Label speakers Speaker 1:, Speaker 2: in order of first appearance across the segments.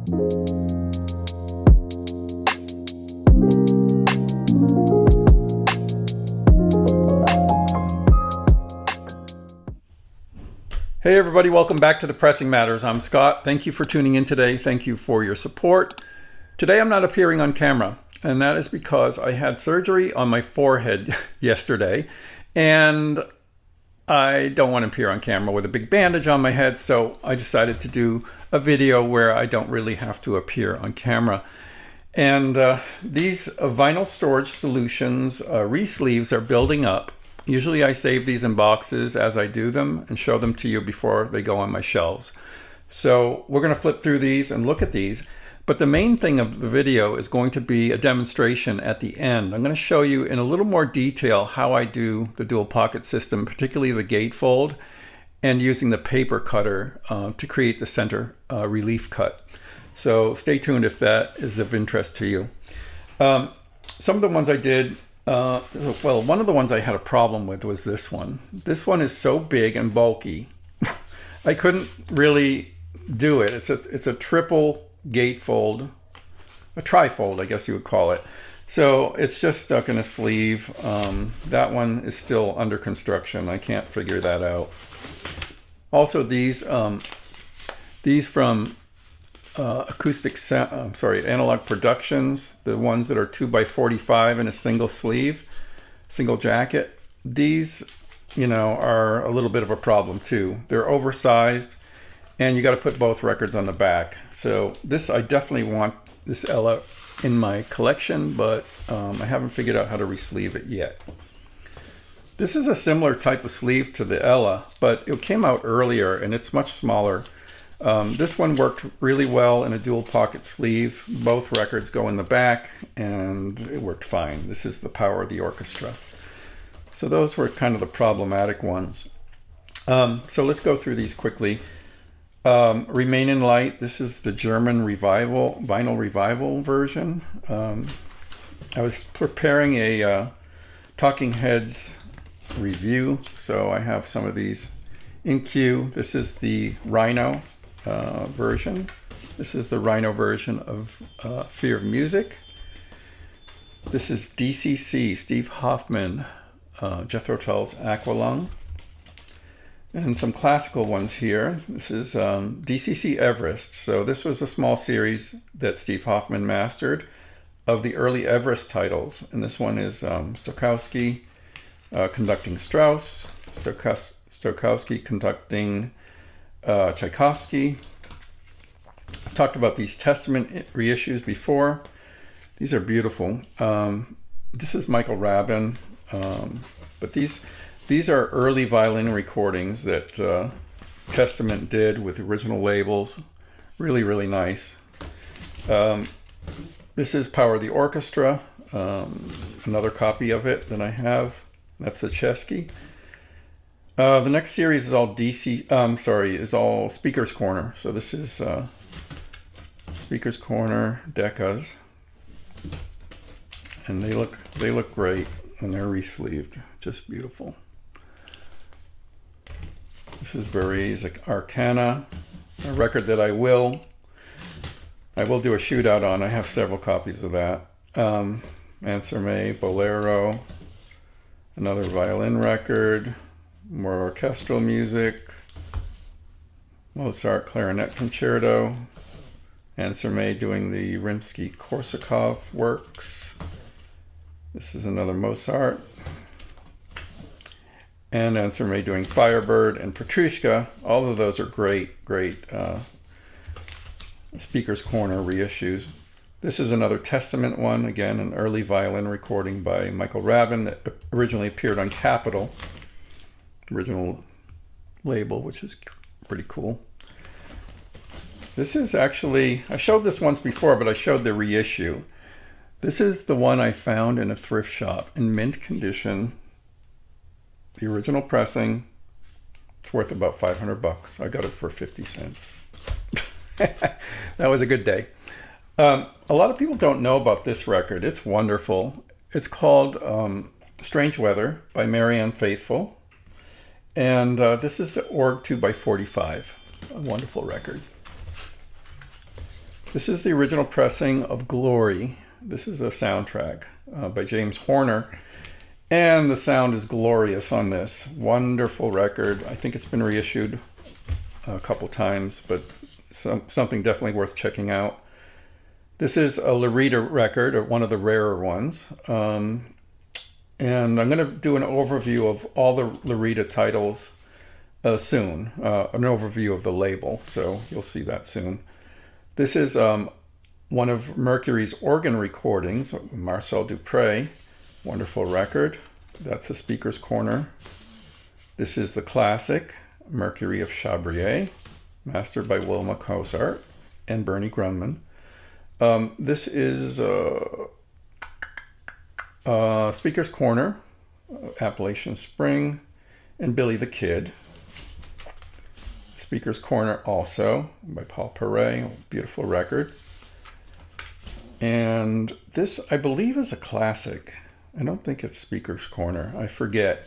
Speaker 1: Hey everybody, welcome back to the Pressing Matters. I'm Scott. Thank you for tuning in today. Thank you for your support. Today I'm not appearing on camera, and that is because I had surgery on my forehead yesterday, and I don't want to appear on camera with a big bandage on my head, so I decided to do a video where I don't really have to appear on camera. And these vinyl storage solutions, Resleeves, are building up. Usually I save these in boxes as I do them and show them to you before they go on my shelves. So we're going to flip through these and look at these. But the main thing of the video is going to be a demonstration at the end. I'm going to show you in a little more detail how I do the dual pocket system, particularly the gatefold, and using the paper cutter to create the center relief cut. So stay tuned if that is of interest to you. Some of the ones I did, well, one of the ones I had a problem with was this one. This one is so big and bulky, I couldn't really do it. It's a triple gatefold, a trifold, I guess you would call it. So it's just stuck in a sleeve. That one is still under construction. I can't figure that out. Also, these from Analog Productions, the ones that are 2x45 in a single sleeve, single jacket. These, are a little bit of a problem too. They're oversized, and you got to put both records on the back. So this, I definitely want this Ella in my collection, but I haven't figured out how to resleeve it yet. This is a similar type of sleeve to the Ella, but it came out earlier and it's much smaller. This one worked really well in a dual pocket sleeve. Both records go in the back and it worked fine. This is the Power of the Orchestra. So those were kind of the problematic ones. So let's go through these quickly. Remain in Light. This is the German vinyl revival version. I was preparing a Talking Heads review, so I have some of these in queue. This is the Rhino version. This is the Rhino version of Fear of Music. This is DCC, Steve Hoffman, Jethro Tull's Aqualung. And some classical ones here. This is DCC Everest. So this was a small series that Steve Hoffman mastered of the early Everest titles. And this one is Stokowski conducting Strauss, Stokowski conducting Tchaikovsky. I've talked about these Testament reissues before. These are beautiful. This is Michael Rabin, but these are early violin recordings that Testament did with original labels. Really, really nice. This is Power of the Orchestra, another copy of it that I have. That's the Chesky. The next series is all is all Speaker's Corner. So this is Speaker's Corner Decas, and they look great when they're resleeved. Just beautiful. This is Barre's Arcana, a record that I will do a shootout on. I have several copies of that. Answer May, Bolero, another violin record. More orchestral music, Mozart Clarinet Concerto, Answer May doing the Rimsky-Korsakov works. This is another Mozart. And Answer May doing Firebird and Petrushka. All of those are great Speaker's Corner reissues. This is another Testament one, again, an early violin recording by Michael Rabin that originally appeared on Capitol. Original label, which is pretty cool. This is actually, I showed this once before, but I showed the reissue. This is the one I found in a thrift shop in mint condition. The original pressing. It's worth about $500. I got it for 50 cents. That was a good day. A lot of people don't know about this record. It's wonderful. It's called Strange Weather by Marianne Faithfull. And this is the Org 2x45, a wonderful record. This is the original pressing of Glory. This is a soundtrack by James Horner. And the sound is glorious on this. Wonderful record. I think it's been reissued a couple times, but something definitely worth checking out. This is a Loretta record, or one of the rarer ones. And I'm going to do an overview of all the Loretta titles soon. An overview of the label, so you'll see that soon. This is one of Mercury's organ recordings, Marcel Dupré. Wonderful record. That's the Speaker's Corner. This is the classic, Mercury of Chabrier, mastered by Wilma Cosart and Bernie Grunman. This is Speaker's Corner, Appalachian Spring, and Billy the Kid. Speaker's Corner also by Paul Perret, beautiful record. And this, I believe, is a classic. I don't think it's Speaker's Corner. I forget.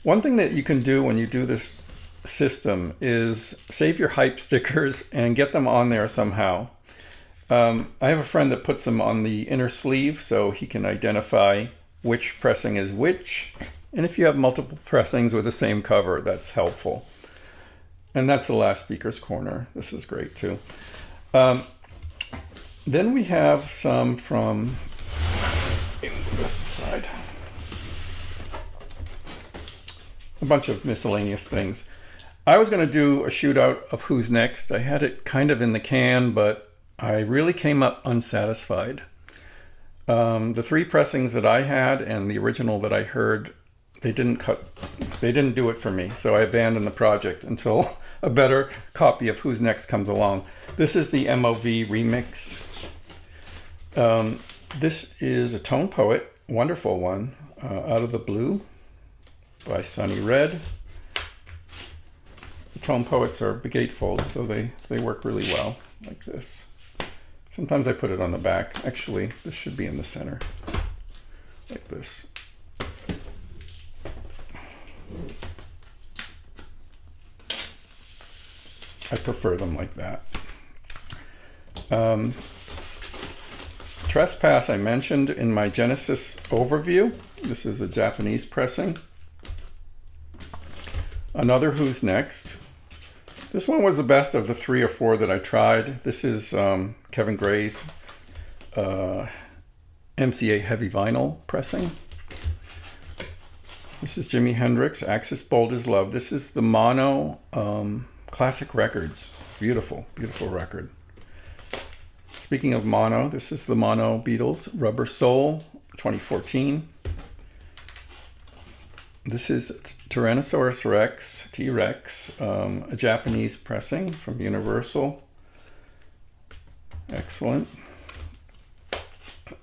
Speaker 1: One thing that you can do when you do this system is save your hype stickers and get them on there somehow. I have a friend that puts them on the inner sleeve so he can identify which pressing is which. And if you have multiple pressings with the same cover, that's helpful. And that's the last Speaker's Corner. This is great too. Then we have some from this side. A bunch of miscellaneous things. I was going to do a shootout of Who's Next. I had it kind of in the can, but I really came up unsatisfied. The three pressings that I had and the original that I heard, they didn't do it for me. So I abandoned the project until a better copy of Who's Next comes along. This is the MOV remix. This is a Tone Poet, wonderful one, Out of the Blue by Sonny Red. The Tone Poets are gatefold, so they work really well like this. Sometimes I put it on the back. Actually, this should be in the center, like this. I prefer them like that. Trespass I mentioned in my Genesis overview. This is a Japanese pressing. Another Who's Next. This one was the best of the 3 or 4 that I tried. This is Kevin Gray's MCA heavy vinyl pressing. This is Jimi Hendrix, Axis Bold as Love. This is the mono Classic Records. Beautiful, beautiful record. Speaking of mono, this is the mono Beatles, Rubber Soul, 2014. This is Tyrannosaurus Rex, T-Rex, a Japanese pressing from Universal. Excellent.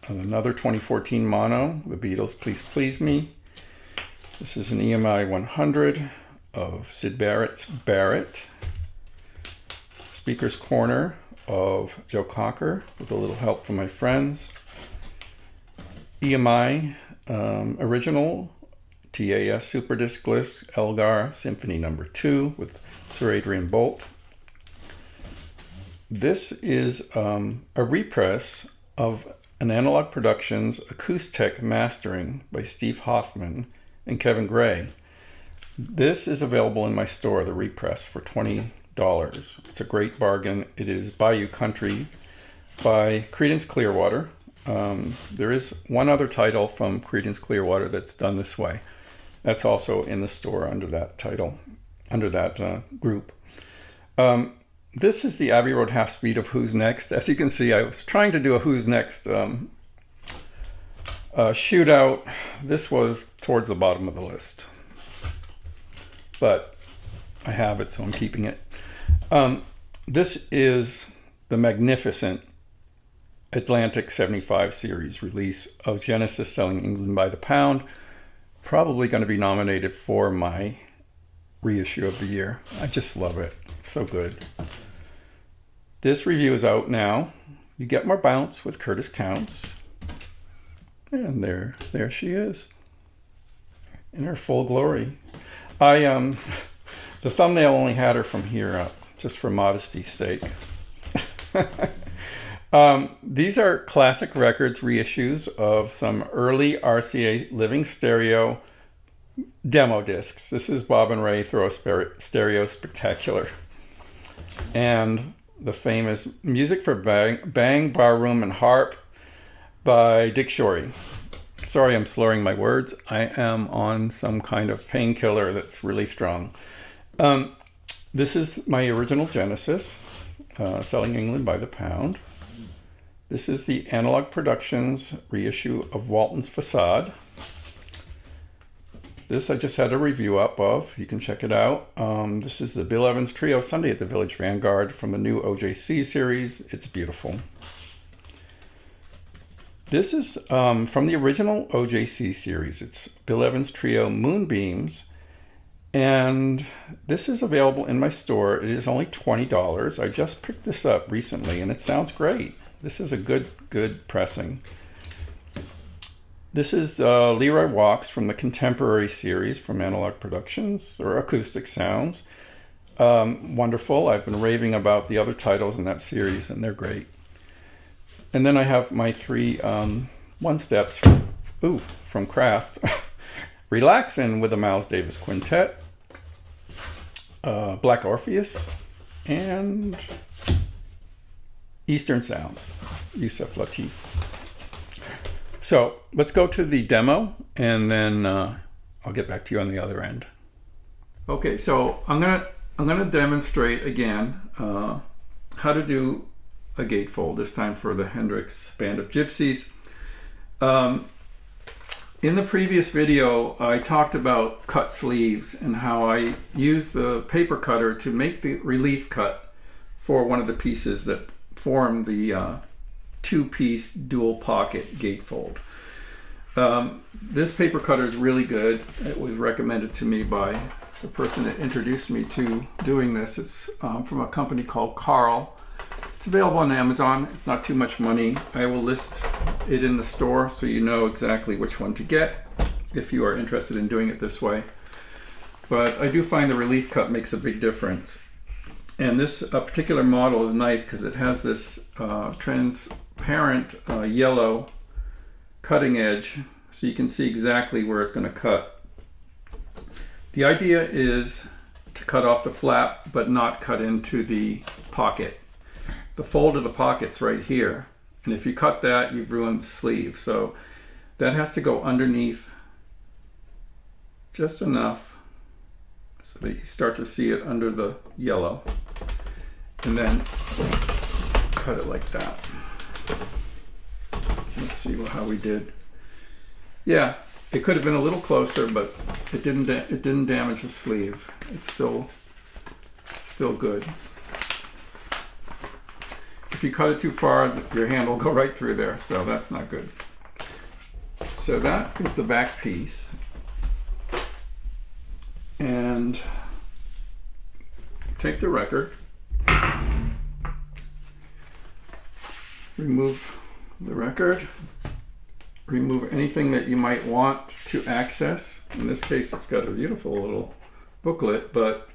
Speaker 1: Another 2014 mono, the Beatles, Please Please Me. This is an EMI 100 of Syd Barrett's Barrett. Speaker's Corner of Joe Cocker with a little help from my friends. EMI original TAS Super Discless Elgar Symphony No. 2 with Sir Adrian Bolt. This is a repress of an Analog Productions Acoustic mastering by Steve Hoffman and Kevin Gray. This is available in my store, the repress, for $20. It's a great bargain. It is Bayou Country by Creedence Clearwater. There is one other title from Creedence Clearwater that's done this way. That's also in the store under that title, under that group. This is the Abbey Road half speed of Who's Next. As you can see, I was trying to do a Who's Next shootout. This was towards the bottom of the list, but I have it, so I'm keeping it. This is the magnificent Atlantic 75 series release of Genesis Selling England by the Pound. Probably going to be nominated for my reissue of the year. I just love it. It's so good. This review is out now. You Get More Bounce with Curtis Counts. And there she is in her full glory. The thumbnail only had her from here up, just for modesty's sake. These are classic records reissues of some early RCA Living Stereo demo discs. This is Bob and Ray Throw a Stereo Spectacular. And the famous Music for Bang, Barroom, and Harp by Dick Shorey. Sorry, I'm slurring my words. I am on some kind of painkiller that's really strong. This is my original Genesis, selling England by the pound. This is the Analog Productions reissue of Walton's Facade. This I just had a review up of. You can check it out. This is the Bill Evans Trio Sunday at the Village Vanguard from the new OJC series. It's beautiful. This is from the original OJC series. It's Bill Evans Trio Moonbeams. And this is available in my store. It is only $20. I just picked this up recently and it sounds great. This is a good pressing. This is Leroy Walks from the Contemporary series from Analog Productions, or Acoustic Sounds. Wonderful. I've been raving about the other titles in that series, and they're great. And then I have my three one-steps from Kraft. Relaxin' with the Miles Davis Quintet, Black Orpheus, and Eastern Sounds, Yusef Lateef. So let's go to the demo, and then I'll get back to you on the other end. Okay, so I'm gonna demonstrate again how to do a gatefold. This time for the Hendrix Band of Gypsies. In the previous video, I talked about cut sleeves and how I use the paper cutter to make the relief cut for one of the pieces that form the two-piece dual pocket gatefold. This paper cutter is really good. It was recommended to me by the person that introduced me to doing this. It's from a company called Carl. It's available on Amazon. It's not too much money. I will list it in the store so you know exactly which one to get if you are interested in doing it this way. But I do find the relief cut makes a big difference. And this particular model is nice because it has this transparent yellow cutting edge, so you can see exactly where it's going to cut. The idea is to cut off the flap but not cut into the pocket. The fold of the pocket's right here, and if you cut that, you've ruined the sleeve. So that has to go underneath just enough so that you start to see it under the yellow, and then cut it like that. Let's see how we did. Yeah, it could have been a little closer, but it didn't damage the sleeve. It's still good. If you cut it too far, your hand will go right through there, so that's not good. So that is the back piece. And take the record, remove the record, remove anything that you might want to access. In this case, it's got a beautiful little booklet, but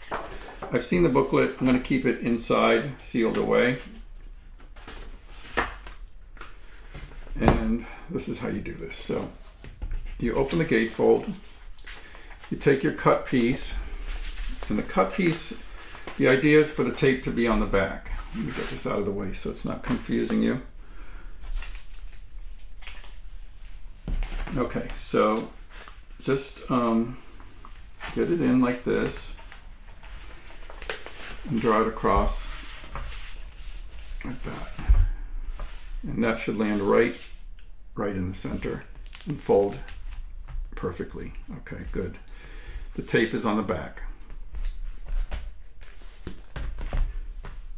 Speaker 1: I've seen the booklet. I'm going to keep it inside, sealed away. And this is how you do this. So you open the gatefold, you take your cut piece, and the cut piece, the idea is for the tape to be on the back. Let me get this out of the way so it's not confusing you. Okay, so just get it in like this and draw it across like that. And that should land right in the center and fold perfectly. Okay, good. The tape is on the back.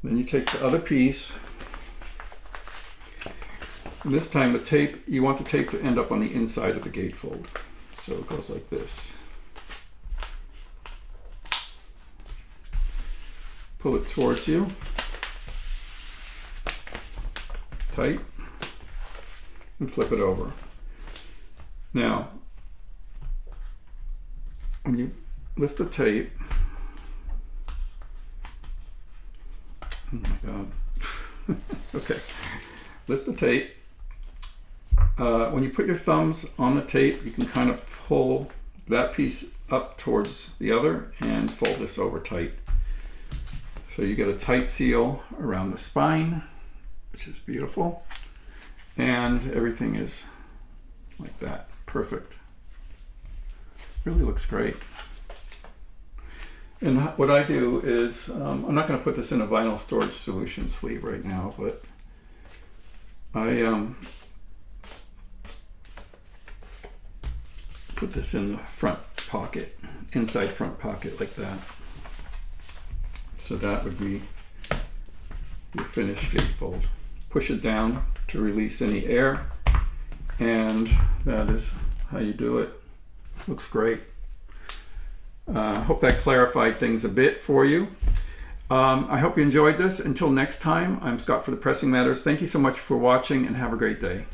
Speaker 1: Then you take the other piece, and this time the tape, you want the tape to end up on the inside of the gatefold. So it goes like this. Pull it towards you, tight, and flip it over. Now, when you lift the tape, oh my God, okay. lift the tape. When you put your thumbs on the tape, you can kind of pull that piece up towards the other and fold this over tight. So you get a tight seal around the spine, which is beautiful. And everything is like that, perfect. Really looks great. And what I do is, I'm not going to put this in a vinyl storage solution sleeve right now, but I put this in the front pocket, inside front pocket like that. So that would be your finished gatefold. Push it down to release any air, and that is how you do it. Looks great. Hope that clarified things a bit for you. I hope you enjoyed this. Until next time, I'm Scott for the Pressing Matters. Thank you so much for watching, and have a great day.